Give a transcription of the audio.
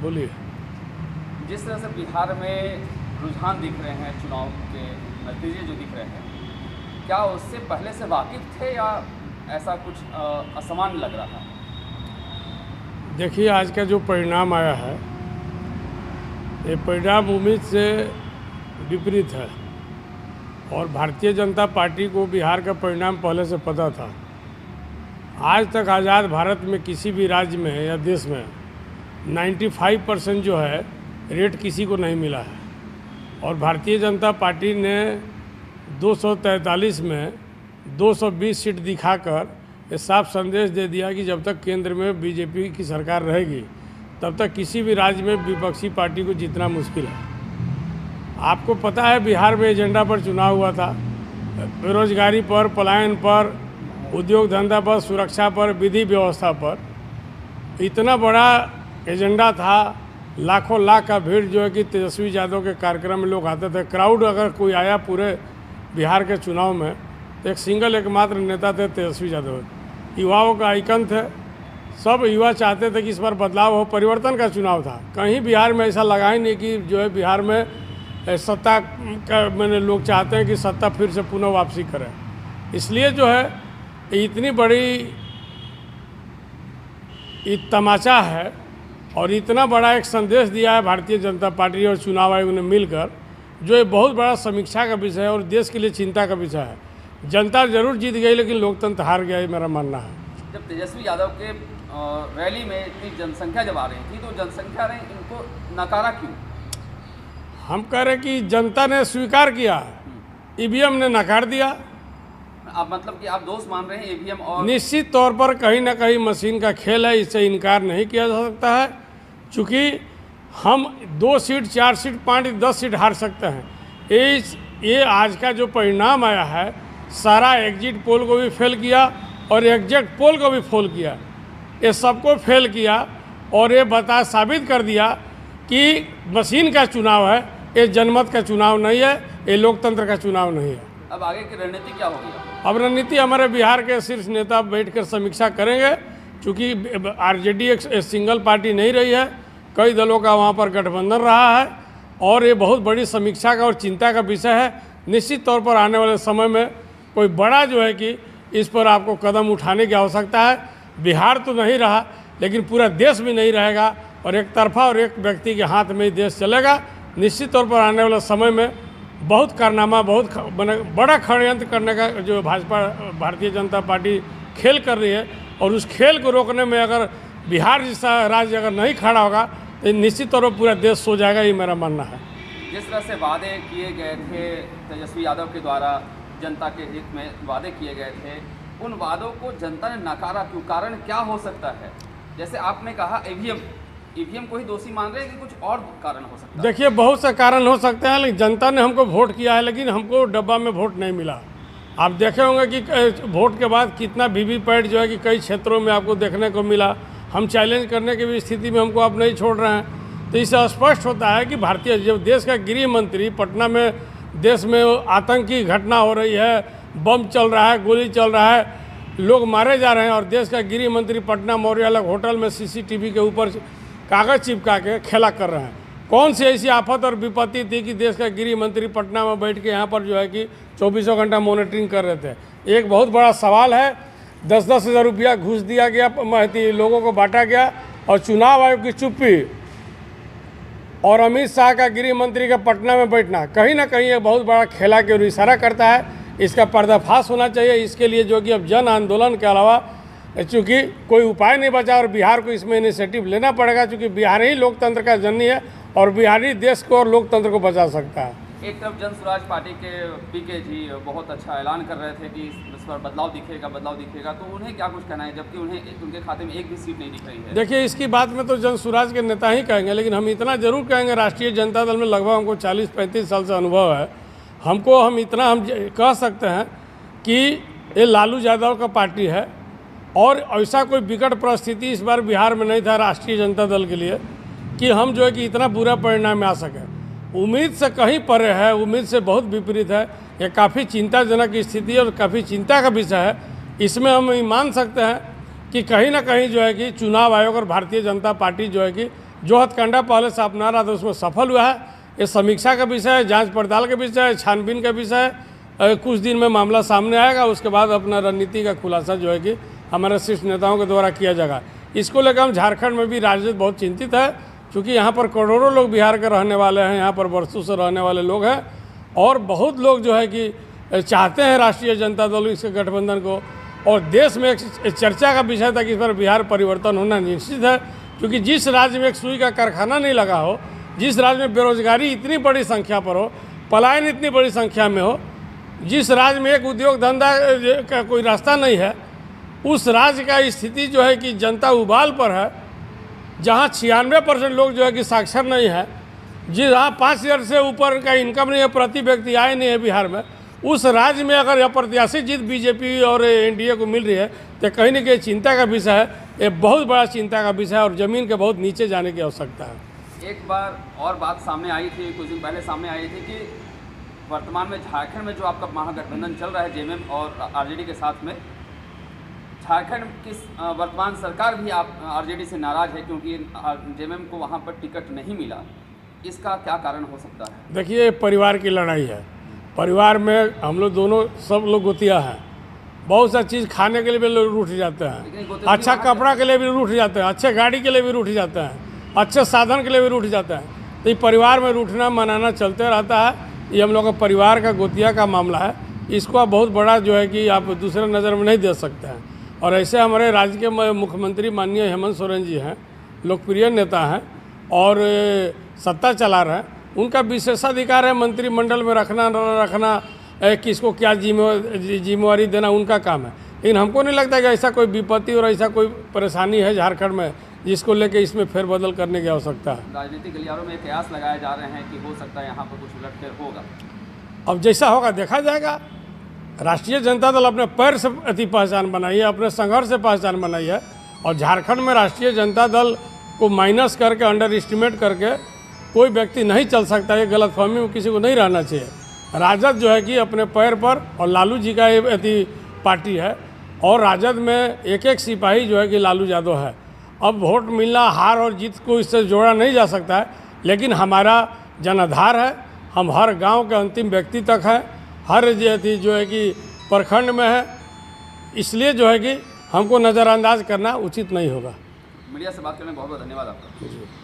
बोलिए। जिस तरह से बिहार में रुझान दिख रहे हैं, चुनाव के नतीजे जो दिख रहे हैं, क्या उससे पहले से वाकिफ थे या ऐसा कुछ असामान्य लग रहा है? देखिए, आज का जो परिणाम आया है, ये परिणाम उम्मीद से विपरीत है और भारतीय जनता पार्टी को बिहार का परिणाम पहले से पता था। आज तक आज़ाद भारत में किसी भी राज्य में या देश में 95% जो है रेट किसी को नहीं मिला है और भारतीय जनता पार्टी ने 243 में 220 सीट दिखाकर ये साफ संदेश दे दिया कि जब तक केंद्र में बीजेपी की सरकार रहेगी तब तक किसी भी राज्य में विपक्षी पार्टी को जीतना मुश्किल है। आपको पता है बिहार में एजेंडा पर चुनाव हुआ था, बेरोजगारी पर, पलायन पर, उद्योग धंधा पर, सुरक्षा पर, विधि व्यवस्था पर इतना बड़ा एजेंडा था। लाखों लाख का भीड़ जो है कि तेजस्वी यादव के कार्यक्रम में लोग आते थे। क्राउड अगर कोई आया पूरे बिहार के चुनाव में तो एकमात्र नेता थे तेजस्वी यादव। युवाओं का आइकन थे, सब युवा चाहते थे कि इस बार बदलाव हो, परिवर्तन का चुनाव था। कहीं बिहार में ऐसा लगा ही नहीं कि जो है बिहार में सत्ता का मैंने लोग चाहते हैं कि सत्ता फिर से पुनः वापसी करें। इसलिए जो है इतनी बड़ी तमाचा है और इतना बड़ा एक संदेश दिया है भारतीय जनता पार्टी और चुनाव आयोग ने मिलकर, जो एक बहुत बड़ा समीक्षा का विषय है और देश के लिए चिंता का विषय है। जनता जरूर जीत गई लेकिन लोकतंत्र हार गया, ये मेरा मानना है। जब तेजस्वी यादव के रैली में इतनी जनसंख्या जब आ रही थी तो जनसंख्या ने इनको नकारा क्यों? हम कह रहे कि जनता ने स्वीकार किया, ईवीएम ने नकार दिया। आप मतलब कि आप दोष मान रहे हैं ईवीएम? और निश्चित तौर पर कहीं ना कहीं मशीन का खेल है, इससे इनकार नहीं किया जा सकता है। चूँकि हम 2 सीट, 4 सीट, 5, 10 सीट हार सकते हैं। ये आज का जो परिणाम आया है, सारा एग्जिट पोल को भी फेल किया और एग्जिट पोल को भी फेल किया। ये सबको फेल किया और ये साबित कर दिया कि मशीन का चुनाव है, ये जनमत का चुनाव नहीं है, ये लोकतंत्र का चुनाव नहीं है। अब आगे की रणनीति क्या होगी? अब रणनीति हमारे बिहार के शीर्ष नेता बैठकर समीक्षा करेंगे। चूँकि आरजेडी एक सिंगल पार्टी नहीं रही है, कई दलों का वहाँ पर गठबंधन रहा है और ये बहुत बड़ी समीक्षा का और चिंता का विषय है। निश्चित तौर पर आने वाले समय में कोई बड़ा जो है कि इस पर आपको कदम उठाने की आवश्यकता है। बिहार तो नहीं रहा लेकिन पूरा देश भी नहीं रहेगा और एक तरफा और एक व्यक्ति के हाथ में ही देश चलेगा। निश्चित तौर पर आने वाले समय में बहुत कारनामा, बहुत बड़ा षड्यंत्र करने का जो भारतीय जनता पार्टी खेल कर रही है और उस खेल को रोकने में अगर बिहार जैसा राज्य अगर नहीं खड़ा होगा तो निश्चित तौर पर पूरा देश सो जाएगा, ये मेरा मानना है। जिस तरह से वादे किए गए थे तेजस्वी यादव के द्वारा, जनता के हित में वादे किए गए थे, उन वादों को जनता ने नकारा क्यों? कारण क्या हो सकता है? जैसे आपने कहा ईवीएम को ही दोषी मान रहे हैं कि कुछ और कारण हो सकता है? देखिए, बहुत से कारण हो सकते हैं, लेकिन जनता ने हमको वोट किया है लेकिन हमको डब्बा में वोट नहीं मिला। आप देखे होंगे कि वोट के बाद कितना वीवीपैट जो है कि कई क्षेत्रों में आपको देखने को मिला। हम चैलेंज करने की भी स्थिति में हमको आप नहीं छोड़ रहे हैं। तो इससे स्पष्ट होता है कि भारतीय जब देश का गृह मंत्री पटना में देश में आतंकी घटना हो रही है, बम चल रहा है, गोली चल रहा है, लोग मारे जा रहे हैं और देश का गृह मंत्री पटना मौर्य अलग होटल में सीसीटीवी के ऊपर कागज़ चिपका के खेला कर रहे हैं। कौन सी ऐसी आफत और विपत्ति थी कि देश का गृह मंत्री पटना में बैठ के यहाँ पर जो है कि 24 घंटा मॉनिटरिंग कर रहे थे? एक बहुत बड़ा सवाल है। 10-10 हज़ार रुपया घूस दिया गया, लोगों को बांटा गया और चुनाव आयोग की चुप्पी और अमित शाह का गृह मंत्री का पटना में बैठना कहीं ना कहीं एक बहुत बड़ा खेला की ओर इशारा करता है। इसका पर्दाफाश होना चाहिए। इसके लिए जो कि अब जन आंदोलन के अलावा चूँकि कोई उपाय नहीं बचा और बिहार को इसमें इनिशिएटिव लेना पड़ेगा, चूँकि बिहार ही लोकतंत्र का जननी है और बिहारी देश को और लोकतंत्र को बचा सकता है। एक तरफ जन स्वराज पार्टी के पीके जी बहुत अच्छा ऐलान कर रहे थे कि इस पर बदलाव दिखेगा, तो उन्हें क्या कुछ कहना है जबकि उनके खाते में एक भी सीट नहीं दिख रही है? देखिए, इसकी बात में तो जन स्वराज के नेता ही कहेंगे, लेकिन हम इतना जरूर कहेंगे, राष्ट्रीय जनता दल में लगभग हमको 40-35 साल से अनुभव है। हम कह सकते हैं कि ये लालू यादव का पार्टी है और ऐसा कोई विकट परिस्थिति इस बार बिहार में नहीं था राष्ट्रीय जनता दल के लिए कि हम जो है कि इतना बुरा परिणाम में आ सके। उम्मीद से कहीं परे है, उम्मीद से बहुत विपरीत है। ये काफ़ी चिंताजनक स्थिति और काफ़ी चिंता का विषय है। इसमें हम मान सकते हैं कि कहीं ना कहीं जो है कि चुनाव आयोग और भारतीय जनता पार्टी जो है कि जो हथकंडा पहले से अपना रहा था उसमें सफल हुआ है। ये समीक्षा का विषय है, जांच पड़ताल का विषय है, छानबीन का विषय है। कुछ दिन में मामला सामने आएगा, उसके बाद अपना रणनीति का खुलासा जो है कि हमारे शीर्ष नेताओं के द्वारा किया जाएगा। इसको लेकर हम झारखंड में भी राजनीति बहुत चिंतित है, क्योंकि यहाँ पर करोड़ों लोग बिहार के रहने वाले हैं, यहाँ पर वर्षों से रहने वाले लोग हैं, और बहुत लोग जो है कि चाहते हैं राष्ट्रीय जनता दल इसके गठबंधन को। और देश में एक चर्चा का विषय था कि इस पर बिहार परिवर्तन होना निश्चित है, क्योंकि जिस राज्य में एक सुई का कारखाना नहीं लगा हो, जिस राज्य में बेरोजगारी इतनी बड़ी संख्या पर हो, पलायन इतनी बड़ी संख्या में हो, जिस राज्य में एक उद्योग धंधा का कोई रास्ता नहीं है, उस राज्य का स्थिति जो है कि जनता उबाल पर है, जहाँ 96% लोग जो है कि साक्षर नहीं है, जहाँ 5,000 से ऊपर का इनकम नहीं है, प्रति व्यक्ति आय नहीं है बिहार में, उस राज्य में अगर अप्रत्याशित जीत बीजेपी और एनडीए को मिल रही है तो कहीं न कहीं चिंता का विषय है। ये बहुत बड़ा चिंता का विषय है और ज़मीन के बहुत नीचे जाने की आवश्यकता है। एक बार और बात सामने आई थी, कुछ दिन पहले सामने आई थी कि वर्तमान में झारखंड में जो आपका महागठबंधन चल रहा है जेएमएम और आरजेडी के साथ में, झारखंड की वर्तमान सरकार भी आप आरजेडी से नाराज़ है क्योंकि जेएमएम को वहाँ पर टिकट नहीं मिला। इसका क्या कारण हो सकता है? देखिए, परिवार की लड़ाई है। परिवार में हम लोग दोनों सब लोग गोतिया हैं। बहुत सा चीज़ खाने के लिए भी लोग रूठ जाते हैं, अच्छा कपड़ा के लिए भी रूठ जाते हैं, अच्छे गाड़ी के लिए भी रूठ जाते हैं, अच्छे साधन के लिए भी रूठ जाते हैं। तो ये परिवार में रूठना मनाना चलते रहता है। ये हम लोग का परिवार का गोतिया का मामला है। इसको आप बहुत बड़ा जो है कि आप दूसरे नज़र में नहीं दे सकते हैं। और ऐसे हमारे राज्य के मुख्यमंत्री माननीय हेमंत सोरेन जी हैं, लोकप्रिय नेता हैं और सत्ता चला रहे हैं। उनका विशेषाधिकार है मंत्रिमंडल में रखना न रखना, किसको क्या जिम्मेवारी देना उनका काम है। लेकिन हमको नहीं लगता कि ऐसा कोई विपत्ति और ऐसा कोई परेशानी है झारखंड में जिसको लेके इसमें फेरबदल करने की आवश्यकता है। राजनीतिक गलियारों में कयास लगाए जा रहे हैं कि हो सकता है यहाँ पर कुछ उलटफेर होगा। अब जैसा होगा देखा जाएगा। राष्ट्रीय जनता दल अपने पैर से अति पहचान बनाई है, अपने संघर्ष से पहचान बनाई है, और झारखंड में राष्ट्रीय जनता दल को माइनस करके, अंडर एस्टिमेट करके कोई व्यक्ति नहीं चल सकता। ये गलतफहमी में किसी को नहीं रहना चाहिए। राजद जो है कि अपने पैर पर, और लालू जी का ये अति पार्टी है, और राजद में एक एक सिपाही जो है कि लालू यादव है। अब वोट मिलना, हार और जीत को इससे जोड़ा नहीं जा सकता है, लेकिन हमारा जनाधार है। हम हर गांव के अंतिम व्यक्ति तक हैं, हर जो है कि प्रखंड में है। इसलिए जो है कि हमको नज़रअंदाज करना उचित नहीं होगा। मीडिया से बात करने में बहुत बहुत धन्यवाद आपका।